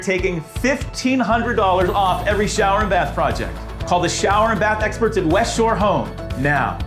Taking $1,500 off every shower and bath project. Call the shower and bath experts at West Shore Home now.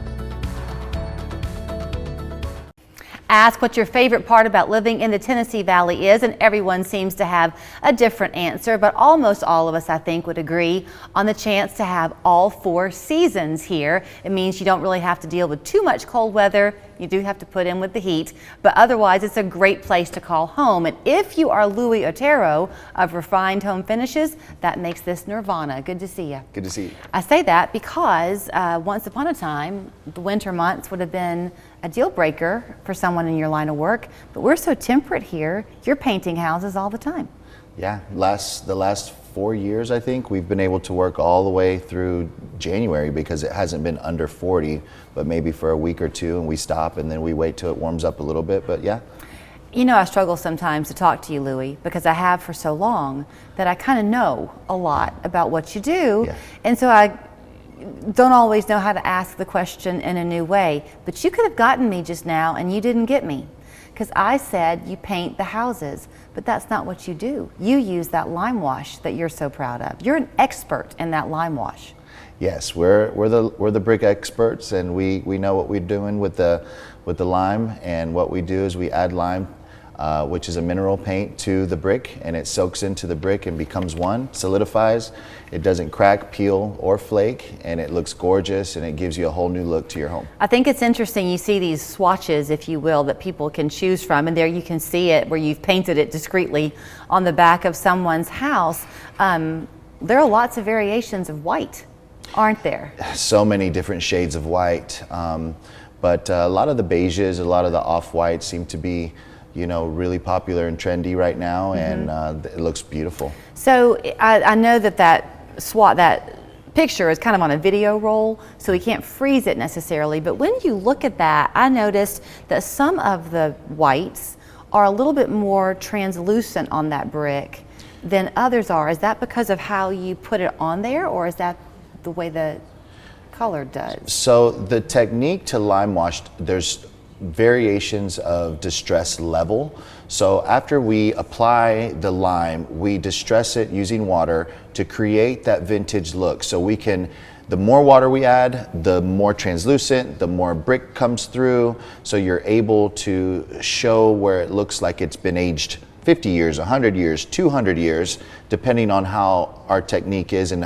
Ask what your favorite part about living in the Tennessee Valley is, and everyone seems to have a different answer, but almost all of us, I think, would agree on the chance to have all 4 seasons here. It means you don't really have to deal with too much cold weather. You do have to put in with the heat, but otherwise it's a great place to call home. And if you are Louis Otero of Refined Home Finishes, that makes this nirvana. Good to see you. Good to see you. I say that because once upon a time, the winter months would have been a deal breaker for someone in your line of work, but we're so temperate here. You're painting houses all the time. Yeah, the last 4 years, I think, we've been able to work all the way through January because it hasn't been under 40, but maybe for a week or two, and we stop and then we wait till it warms up a little bit, but yeah. You know, I struggle sometimes to talk to you, Louis, because I have for so long that I kind of know a lot about what you do, Yeah. and so I don't always know how to ask the question in a new way, but you could have gotten me just now and you didn't get me. Because I said you paint the houses, but that's not what you do. You use that lime wash that you're so proud of. You're an expert in that lime wash. Yes, we're the brick experts, and we know what we're doing with the lime. And what we do is we add lime, which is a mineral paint, to the brick, and it soaks into the brick and becomes one, solidifies. It doesn't crack, peel, or flake, and it looks gorgeous, and it gives you a whole new look to your home. I think it's interesting. You see these swatches, if you will, that people can choose from, and there you can see it where you've painted it discreetly on the back of someone's house. There are lots of variations of white, aren't there? So many different shades of white, but a lot of the beiges, a lot of the off-whites seem to be, you know, really popular and trendy right now, and it looks beautiful. So I know that that picture is kind of on a video roll, so we can't freeze it necessarily, but when you look at that, I noticed that some of the whites are a little bit more translucent on that brick than others are. Is that because of how you put it on there, or is that the way the color does? So the technique to lime wash, there's variations of distress level. So after we apply the lime, we distress it using water to create that vintage look. So we can, the more water we add, the more translucent, the more brick comes through. So you're able to show where it looks like it's been aged 50 years, 100 years, 200 years, depending on how our technique is and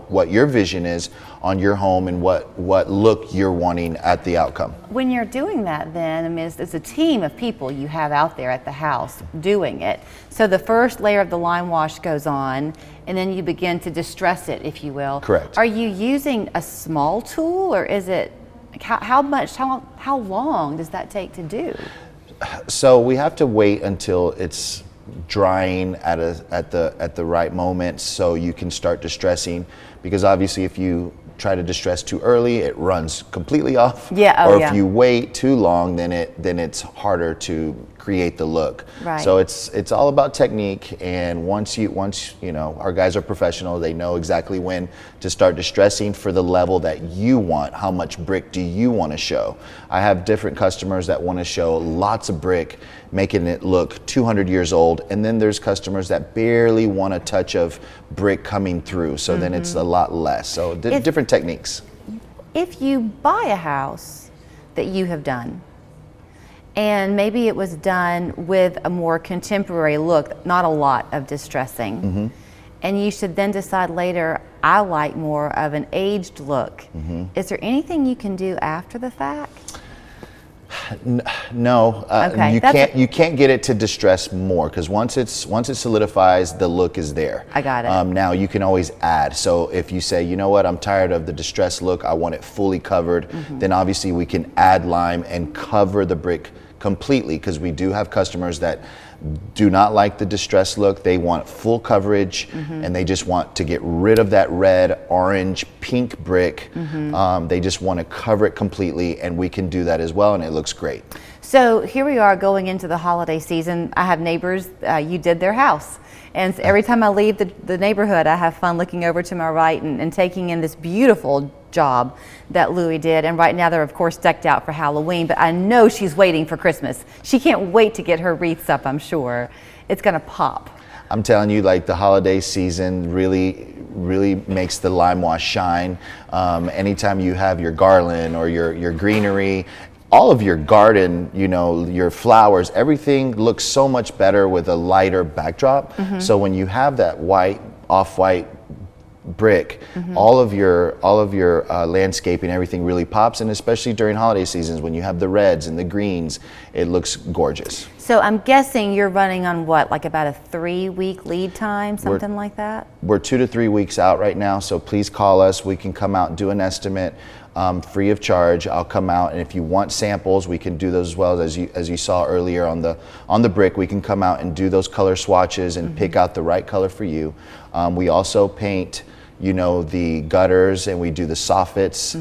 what your vision is on your home and what look you're wanting at the outcome. When you're doing that, then, I mean, it's a team of people you have out there at the house doing it. So the first layer of the lime wash goes on, and then you begin to distress it, if you will. Correct. Are you using a small tool, or is it, how long does that take to do? So we have to wait until it's drying at the right moment, so you can start distressing, because obviously if you try to distress too early, it runs completely off. Yeah. Or if you wait too long, then it's harder to create the look. Right. So it's all about technique, and once you know, our guys are professional, they know exactly when to start distressing for the level that you want. How much brick do you want to show? I have different customers that want to show lots of brick, making it look 200 years old, and then there's customers that barely want a touch of brick coming through, so then it's a lot less. So different techniques. If you buy a house that you have done, and maybe it was done with a more contemporary look, not a lot of distressing, and you should then decide later, I like more of an aged look. Is there anything you can do after the fact? No, Okay. you can't get it to distress more, because once it solidifies, the look is there. I got it. Now you can always add. So if you say, you know what, I'm tired of the distress look, I want it fully covered, then obviously we can add lime and cover the brick completely, because we do have customers that do not like the distress look. They want full coverage, and they just want to get rid of that red, orange, pink brick. They just want to cover it completely, and we can do that as well, and it looks great. So here we are going into the holiday season. I have neighbors, you did their house. And every time I leave the neighborhood, I have fun looking over to my right and taking in this beautiful job that Louie did. And right now they're of course decked out for Halloween, but I know she's waiting for Christmas. She can't wait to get her wreaths up, I'm sure. It's gonna pop. I'm telling you, like the holiday season really makes the lime wash shine. Anytime you have your garland or your greenery, all of your garden, you know, your flowers, everything looks so much better with a lighter backdrop. So when you have that white, off-white brick, all of your landscaping, everything really pops, and especially during holiday seasons when you have the reds and the greens, it looks gorgeous. So I'm guessing you're running on what, like about a 3-week lead time, something like that? We're 2 to 3 weeks out right now, so please call us. We can come out and do an estimate free of charge. I'll come out, and if you want samples, we can do those as well. As you saw earlier on the brick, we can come out and do those color swatches and pick out the right color for you. We also paint, you know, the gutters, and we do the soffits.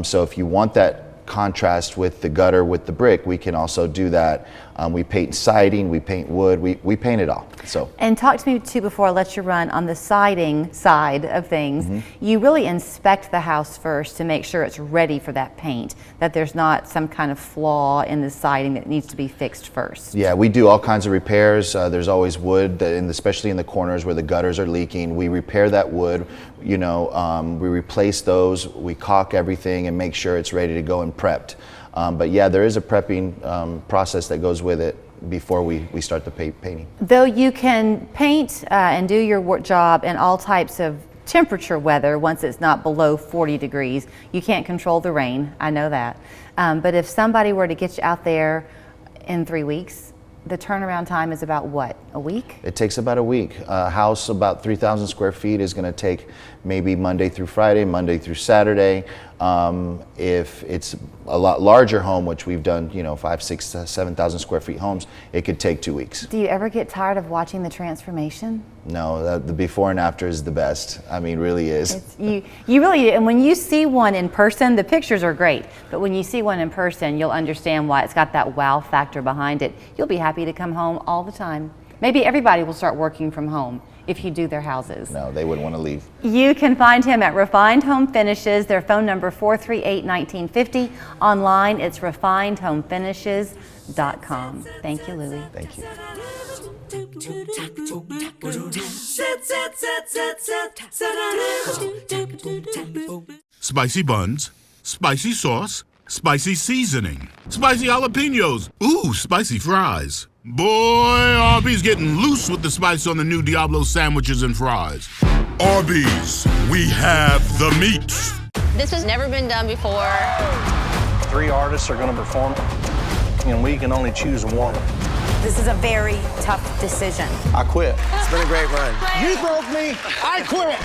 So if you want that contrast with the gutter with the brick, we can also do that. We paint siding, we paint wood, we paint it all. So. And talk to me too before I let you run on the siding side of things. You really inspect the house first to make sure it's ready for that paint, that there's not some kind of flaw in the siding that needs to be fixed first. Yeah, we do all kinds of repairs. There's always wood, especially in the corners where the gutters are leaking. We repair that wood, you know, we replace those, we caulk everything and make sure it's ready to go and prepped. But yeah, there is a prepping process that goes with it before we start the painting. Though you can paint and do your work job in all types of temperature weather once it's not below 40 degrees, you can't control the rain, I know that. But if somebody were to get you out there in 3 weeks, the turnaround time is about what, a week? It takes about a week. A house about 3,000 square feet is going to take maybe Monday through Friday, Monday through Saturday. If it's a lot larger home, which we've done, you know, 5,000, 6,000, 7,000 square feet homes, it could take 2 weeks. Do you ever get tired of watching the transformation? No, the before and after is the best. I mean, really is. You really, and when you see one in person, the pictures are great, but when you see one in person, you'll understand why it's got that wow factor behind it. You'll be happy to come home all the time. Maybe everybody will start working from home if you do their houses. No, they wouldn't want to leave. You can find him at Refined Home Finishes. Their phone number 438-1950. Online, it's refinedhomefinishes.com. Thank you, Louie. Thank you. Spicy buns, spicy sauce, spicy seasoning, spicy jalapenos, ooh, spicy fries. Boy, Arby's getting loose with the spice on the new Diablo sandwiches and fries. Arby's, we have the meats. This has never been done before. 3 artists are going to perform, and we can only choose one. This is a very tough decision. I quit. It's been a great run. You broke me. I quit.